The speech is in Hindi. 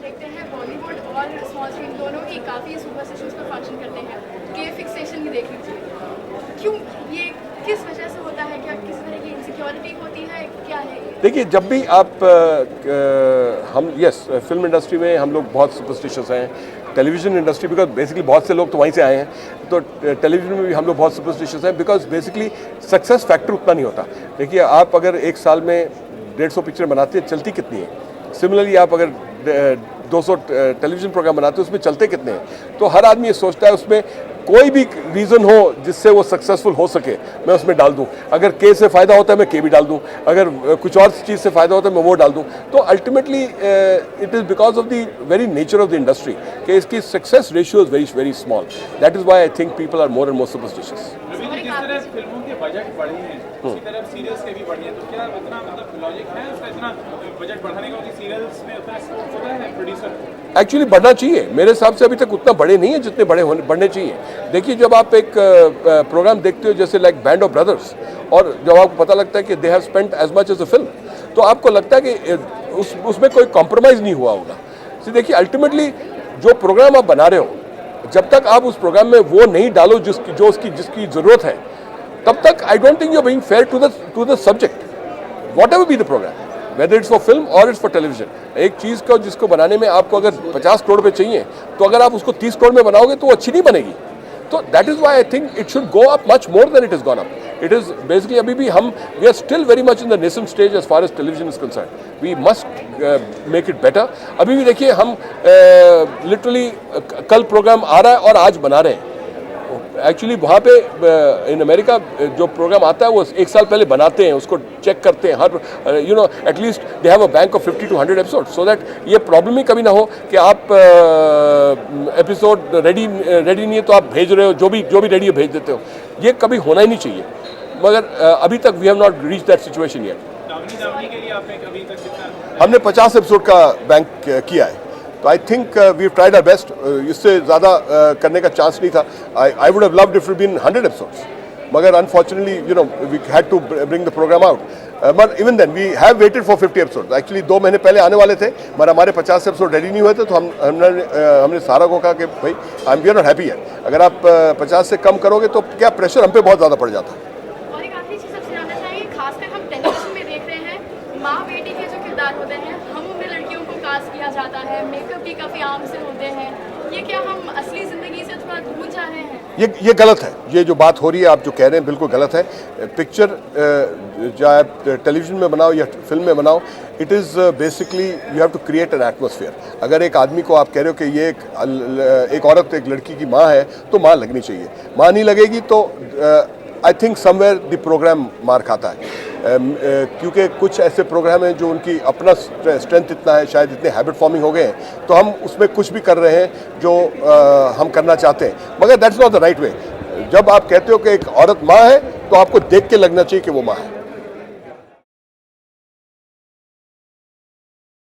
देखते हैं बॉलीवुड और स्मॉल स्क्रीन दोनों ही काफ़ी सुपरस्टिशंस पर फंक्शन करते हैं। के फिक्सेशन भी देख लीजिए, क्यों ये किस वजह से होता है? क्या किस तरह की इनसिक्योरिटी होती है, क्या है ये? देखिए, जब भी आप हम फिल्म इंडस्ट्री में हम लोग बहुत सुपरस्टिशियस हैं, टेलीविज़न इंडस्ट्री बिकॉज बेसिकली बहुत से लोग तो वहीं से आए हैं, तो टेलीविज़न में भी हम लोग बहुत सुपरस्टिशियस हैं बिकॉज बेसिकली सक्सेस फैक्टर उतना नहीं होता। देखिए, आप अगर एक साल में 150 पिक्चर बनाते हैं, चलती कितनी है? सिमिलरली आप अगर 200 टेलीविज़न प्रोग्राम बनाते हैं, उसमें चलते कितने हैं? तो हर आदमी ये सोचता है उसमें कोई भी रीज़न हो जिससे वो सक्सेसफुल हो सके, मैं उसमें डाल दूं। अगर के से फ़ायदा होता है मैं के भी डाल दूं, अगर कुछ और चीज़ से फ़ायदा होता है मैं वो डाल दूं। तो ultimately it is because of the very nature of the industry कि इसकी success ratio is very very small. That is why I think people are more and more superstitious. जिस तरह फिल्मों के बजट बढ़े हैं उसी तरह सीरियल्स के भी बढ़े हैं, तो क्या उतना मतलब लॉजिक है उसका इतना बजट बढ़ाने का? सीरियल्स में उतना स्कोप होता है प्रोड्यूसर एक्चुअली बढ़ना चाहिए, मेरे हिसाब से अभी तक उतना बड़े नहीं है जितने बढ़ने चाहिए। देखिए, जब आप एक प्रोग्राम देखते हो जैसे लाइक बैंड ऑफ ब्रदर्स, और जब आपको पता लगता है कि they have spent as much as a film, तो आपको लगता है कि उसमें कोई कॉम्प्रोमाइज़ नहीं हुआ होगा। देखिए, अल्टीमेटली जो प्रोग्राम आप बना रहे हो, जब तक आप उस प्रोग्राम में वो नहीं डालो जिसकी ज़रूरत है, तब तक I don't think you are being fair to the subject, whatever be the programme, whether it's for film और इट्स फॉर टेलीविजन। एक चीज़ को जिसको बनाने में आपको अगर 50 करोड़ रुपये चाहिए, तो अगर आप उसको 30 करोड़ में बनाओगे तो वो अच्छी नहीं बनेगी। तो that is why I think it should go up much more than it is gone up. It is basically अभी भी we are still very much in the nascent stage as far as television is concern. We must make it better. अभी भी देखिए, हम लिटरली कल प्रोग्राम आ रहा है और आज बना रहे हैं। एक्चुअली वहाँ पे इन अमेरिका जो प्रोग्राम आता है वो एक साल पहले बनाते हैं, उसको चेक करते हैं, हर at least they have a bank of 50 to 100 episode, so that ये प्रॉब्लम ही कभी ना हो कि आप एपिसोड रेडी नहीं है तो आप भेज रहे हो, जो भी रेडी है भेज देते हो। ये कभी होना ही नहीं चाहिए, मगर अभी तक we have not reach that situation yet. हमने 50 एपिसोड का बैंक किया है, तो I think we tried our best. इससे ज़्यादा करने का चांस नहीं था। I would have loved if it been 100 episodes, मगर unfortunately we had to bring the program out. But even then we have waited for 50 episodes. Actually 2 महीने पहले आने वाले थे, मगर हमारे 50 एपिसोड रेडी नहीं हुए थे, तो हमने सारा को कहा कि भाई वी आर नॉट हैप्पी है। अगर आप 50 से कम करोगे तो क्या प्रेशर हम पे बहुत ज़्यादा पड़ जाता है। और एक आखिरी चीज़ आपसे जानना चाहेंगे, खासकर हम टेलीविजन में देख रहे हैं माँ बेटी के जो किरदार होते हैं, हम उनमें लड़कियों को कास्ट किया जाता है, मेकअप भी काफ़ी आम से होते हैं। ये क्या हम असली ज़िंदगी से थोड़ा दूर जा रहे हैं? ये गलत है। ये जो बात हो रही है, आप जो कह रहे हैं, बिल्कुल गलत है। पिक्चर चाहे आप टेलीविजन में बनाओ या फिल्म में बनाओ, it is basically you have to create an atmosphere. अगर एक आदमी को आप कह रहे हो कि ये एक औरत एक लड़की की माँ है, तो माँ लगनी चाहिए। माँ नहीं लगेगी तो I think somewhere the programme मार खाता है। क्योंकि कुछ ऐसे प्रोग्राम हैं जो उनकी अपना स्ट्रेंथ इतना है, शायद इतने हैबिट फॉर्मिंग हो गए हैं, तो हम उसमें कुछ भी कर रहे हैं जो हम करना चाहते हैं, मगर that's not the right way. जब आप कहते हो कि एक औरत माँ है, तो आपको देख के लगना चाहिए कि वो माँ है।